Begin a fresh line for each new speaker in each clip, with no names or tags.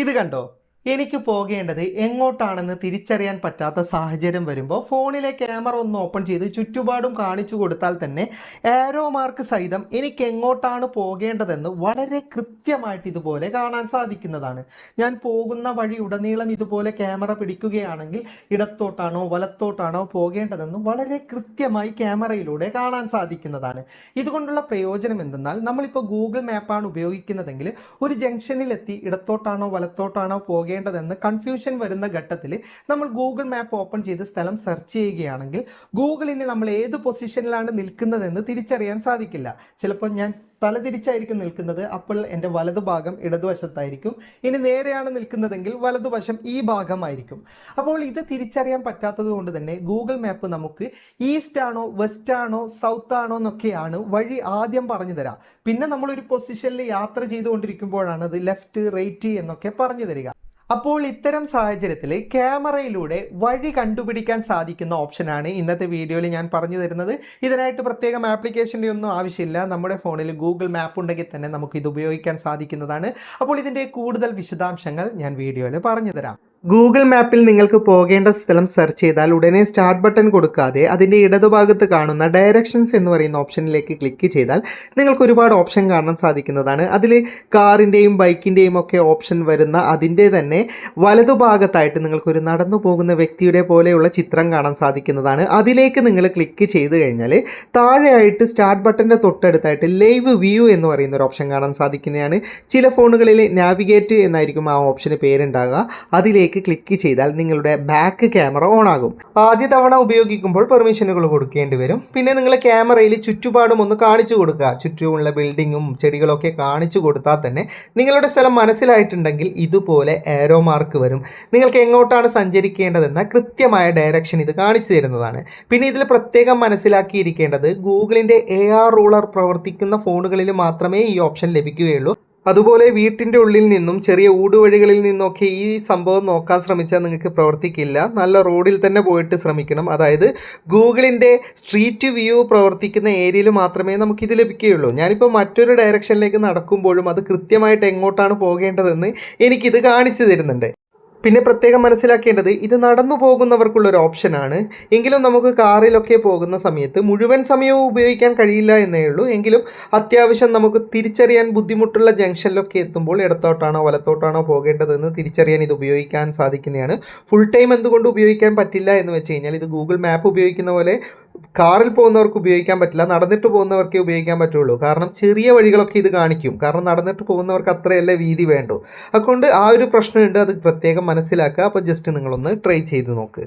ഇത് കണ്ടോ? എനിക്ക് പോകേണ്ടത് എങ്ങോട്ടാണെന്ന് തിരിച്ചറിയാൻ പറ്റാത്ത സാഹചര്യം വരുമ്പോൾ ഫോണിലെ ക്യാമറ ഒന്ന് ഓപ്പൺ ചെയ്ത് ചുറ്റുപാടും കാണിച്ചു കൊടുത്താൽ തന്നെ ആരോ മാർക്ക് സഹിതം എനിക്ക് എങ്ങോട്ടാണ് പോകേണ്ടതെന്ന് വളരെ കൃത്യമായിട്ട് ഇതുപോലെ കാണാൻ സാധിക്കുന്നതാണ്. ഞാൻ പോകുന്ന വഴി ഉടനീളം ഇതുപോലെ ക്യാമറ പിടിക്കുകയാണെങ്കിൽ ഇടത്തോട്ടാണോ വലത്തോട്ടാണോ പോകേണ്ടതെന്ന് വളരെ കൃത്യമായി ക്യാമറയിലൂടെ കാണാൻ സാധിക്കുന്നതാണ്. ഇതുകൊണ്ടുള്ള പ്രയോജനം എന്തെന്നാൽ, നമ്മളിപ്പോൾ ഗൂഗിൾ മാപ്പാണ് ഉപയോഗിക്കുന്നതെങ്കിൽ ഒരു ജംഗ്ഷനിലെത്തി ഇടത്തോട്ടാണോ വലത്തോട്ടാണോ പോകേണ്ടതെന്ന് കൺഫ്യൂഷൻ വരുന്ന ഘട്ടത്തിൽ നമ്മൾ ഗൂഗിൾ മാപ്പ് ഓപ്പൺ ചെയ്ത് സ്ഥലം സെർച്ച് ചെയ്യുകയാണെങ്കിൽ ഗൂഗിളിന് നമ്മൾ ഏത് പൊസിഷനിലാണ് നിൽക്കുന്നതെന്ന് തിരിച്ചറിയാൻ സാധിക്കില്ല. ചിലപ്പോൾ ഞാൻ തലതിരിച്ചായിരിക്കും നിൽക്കുന്നത്, അപ്പോൾ എൻ്റെ വലതുഭാഗം ഇടതുവശത്തായിരിക്കും. ഇനി നേരെയാണ് നിൽക്കുന്നതെങ്കിൽ വലതുവശം ഈ ഭാഗമായിരിക്കും. അപ്പോൾ ഇത് തിരിച്ചറിയാൻ പറ്റാത്തത് കൊണ്ട് തന്നെ ഗൂഗിൾ മാപ്പ് നമുക്ക് ഈസ്റ്റ് ആണോ വെസ്റ്റ് ആണോ സൗത്ത് ആണോ എന്നൊക്കെയാണ് വഴി ആദ്യം പറഞ്ഞു തരാം. പിന്നെ നമ്മളൊരു പൊസിഷനിൽ യാത്ര ചെയ്തുകൊണ്ടിരിക്കുമ്പോഴാണ് അത് ലെഫ്റ്റ് റൈറ്റ് എന്നൊക്കെ പറഞ്ഞു തരിക. അപ്പോൾ ഇത്തരം സാഹചര്യത്തിൽ ക്യാമറയിലൂടെ വഴി കണ്ടുപിടിക്കാൻ സാധിക്കുന്ന ഓപ്ഷനാണ് ഇന്നത്തെ വീഡിയോയിൽ ഞാൻ പറഞ്ഞു തരുന്നത്. ഇതിനായിട്ട് പ്രത്യേകം ആപ്ലിക്കേഷൻ്റെ ഒന്നും ആവശ്യമില്ല. നമ്മുടെ ഫോണിൽ ഗൂഗിൾ മാപ്പ് ഉണ്ടെങ്കിൽ തന്നെ നമുക്ക് ഇത് ഉപയോഗിക്കാൻ സാധിക്കുന്നതാണ്. അപ്പോൾ ഇതിൻ്റെ കൂടുതൽ വിശദാംശങ്ങൾ ഞാൻ വീഡിയോയിൽ പറഞ്ഞു തരാം. ഗൂഗിൾ മാപ്പിൽ നിങ്ങൾക്ക് പോകേണ്ട സ്ഥലം സെർച്ച് ചെയ്താൽ ഉടനെ സ്റ്റാർട്ട് ബട്ടൺ കൊടുക്കാതെ അതിൻ്റെ ഇടതുഭാഗത്ത് കാണുന്ന ഡയറക്ഷൻസ് എന്ന് പറയുന്ന ഓപ്ഷനിലേക്ക് ക്ലിക്ക് ചെയ്താൽ നിങ്ങൾക്ക് ഒരുപാട് ഓപ്ഷൻ കാണാൻ സാധിക്കുന്നതാണ്. അതിൽ കാറിൻ്റെയും ബൈക്കിൻ്റെയും ഒക്കെ ഓപ്ഷൻ വരുന്ന അതിൻ്റെ തന്നെ വലതുഭാഗത്തായിട്ട് നിങ്ങൾക്കൊരു നടന്നു പോകുന്ന വ്യക്തിയുടെ പോലെയുള്ള ചിത്രം കാണാൻ സാധിക്കുന്നതാണ്. അതിലേക്ക് നിങ്ങൾ ക്ലിക്ക് ചെയ്ത് കഴിഞ്ഞാൽ താഴെയായിട്ട് സ്റ്റാർട്ട് ബട്ടൻ്റെ തൊട്ടടുത്തായിട്ട് ലൈവ് വ്യൂ എന്ന് പറയുന്ന ഒരു ഓപ്ഷൻ കാണാൻ സാധിക്കുന്നതാണ്. ചില ഫോണുകളിൽ നാവിഗേറ്റ് എന്നായിരിക്കും ആ ഓപ്ഷന് പേരുണ്ടാകുക. അതിലേക്ക് ക്ലിക്ക് ചെയ്താൽ നിങ്ങളുടെ ബാക്ക് ക്യാമറ ഓൺ ആകും. ആദ്യ തവണ ഉപയോഗിക്കുമ്പോൾ പെർമിഷനുകൾ കൊടുക്കേണ്ടി വരും. പിന്നെ നിങ്ങൾ ക്യാമറയിൽ ചുറ്റുപാടും ഒന്ന് കാണിച്ചു കൊടുക്കുക. ചുറ്റുമുള്ള ബിൽഡിങ്ങും ചെടികളൊക്കെ കാണിച്ചു കൊടുത്താൽ തന്നെ നിങ്ങളുടെ സ്ഥലം മനസ്സിലായിട്ടുണ്ടെങ്കിൽ ഇതുപോലെ ആരോ മാർക്ക് വരും. നിങ്ങൾക്ക് എങ്ങോട്ടാണ് സഞ്ചരിക്കേണ്ടതെന്ന കൃത്യമായ ഡയറക്ഷൻ ഇത് കാണിച്ചു തരുന്നതാണ്. പിന്നെ ഇതിൽ പ്രത്യേകം മനസ്സിലാക്കിയിരിക്കേണ്ടത് ഗൂഗിളിൻ്റെ AR റൂളർ പ്രവർത്തിക്കുന്ന ഫോണുകളിൽ മാത്രമേ ഈ ഓപ്ഷൻ ലഭിക്കുകയുള്ളൂ. അതുപോലെ വീട്ടിൻ്റെ ഉള്ളിൽ നിന്നും ചെറിയ ഊടുവഴികളിൽ നിന്നൊക്കെ ഈ സംഭവം നോക്കാൻ ശ്രമിച്ചാൽ നിങ്ങൾക്ക് പ്രവർത്തിക്കില്ല. നല്ല റോഡിൽ തന്നെ പോയിട്ട് ശ്രമിക്കണം. അതായത് ഗൂഗിളിൻ്റെ സ്ട്രീറ്റ് വ്യൂ പ്രവർത്തിക്കുന്ന ഏരിയയിൽ മാത്രമേ നമുക്കിത് ലഭിക്കുകയുള്ളൂ. ഞാനിപ്പോൾ മറ്റൊരു ഡയറക്ഷനിലേക്ക് നടക്കുമ്പോഴും അത് കൃത്യമായിട്ട് എങ്ങോട്ടാണ് പോകേണ്ടതെന്ന് എനിക്കിത് കാണിച്ചു തരുന്നുണ്ട്. പിന്നെ പ്രത്യേകം മനസ്സിലാക്കേണ്ടത് ഇത് നടന്നു പോകുന്നവർക്കുള്ളൊരു ഓപ്ഷനാണ്. എങ്കിലും നമുക്ക് കാറിലൊക്കെ പോകുന്ന സമയത്ത് മുഴുവൻ സമയവും ഉപയോഗിക്കാൻ കഴിയില്ല എന്നേ ഉള്ളൂ. എങ്കിലും അത്യാവശ്യം നമുക്ക് തിരിച്ചറിയാൻ ബുദ്ധിമുട്ടുള്ള ജംഗ്ഷനിലൊക്കെ എത്തുമ്പോൾ ഇടത്തോട്ടാണോ വലത്തോട്ടാണോ പോകേണ്ടതെന്ന് തിരിച്ചറിയാൻ ഇത് ഉപയോഗിക്കാൻ സാധിക്കുന്നതാണ്. ഫുൾ ടൈം എന്തുകൊണ്ട് ഉപയോഗിക്കാൻ പറ്റില്ല എന്ന് വെച്ച് കഴിഞ്ഞാൽ ഇത് ഗൂഗിൾ മാപ്പ് ഉപയോഗിക്കുന്ന പോലെ കാറിൽ പോകുന്നവർക്ക് ഉപയോഗിക്കാൻ പറ്റില്ല, നടന്നിട്ട് പോകുന്നവർക്കേ ഉപയോഗിക്കാൻ പറ്റുള്ളൂ. കാരണം ചെറിയ വഴികളൊക്കെ ഇത് കാണിക്കും. കാരണം നടന്നിട്ട് പോകുന്നവർക്ക് അത്രയല്ലേ വീതി വേണ്ടു. അതുകൊണ്ട് ആ ഒരു പ്രശ്നമുണ്ട്, അത് പ്രത്യേകം മനസ്സിലാക്കുക. അപ്പോൾ ജസ്റ്റ് നിങ്ങളൊന്ന് ട്രൈ ചെയ്ത് നോക്ക്.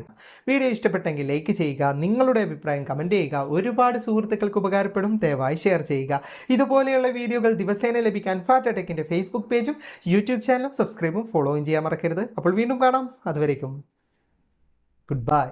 വീഡിയോ ഇഷ്ടപ്പെട്ടെങ്കിൽ ലൈക്ക് ചെയ്യുക, നിങ്ങളുടെ അഭിപ്രായം കമൻറ്റ് ചെയ്യുക. ഒരുപാട് സുഹൃത്തുക്കൾക്ക് ഉപകാരപ്പെടും, ദയവായി ഷെയർ ചെയ്യുക. ഇതുപോലെയുള്ള വീഡിയോകൾ ദിവസേന ലഭിക്കാൻ ഫാറ്റ ടെക്കിൻ്റെ ഫേസ്ബുക്ക് പേജും യൂട്യൂബ് ചാനലും സബ്സ്ക്രൈബും ഫോളോയും ചെയ്യാൻ മറക്കരുത്. അപ്പോൾ വീണ്ടും കാണാം. അതുവരേക്കും ഗുഡ് ബൈ.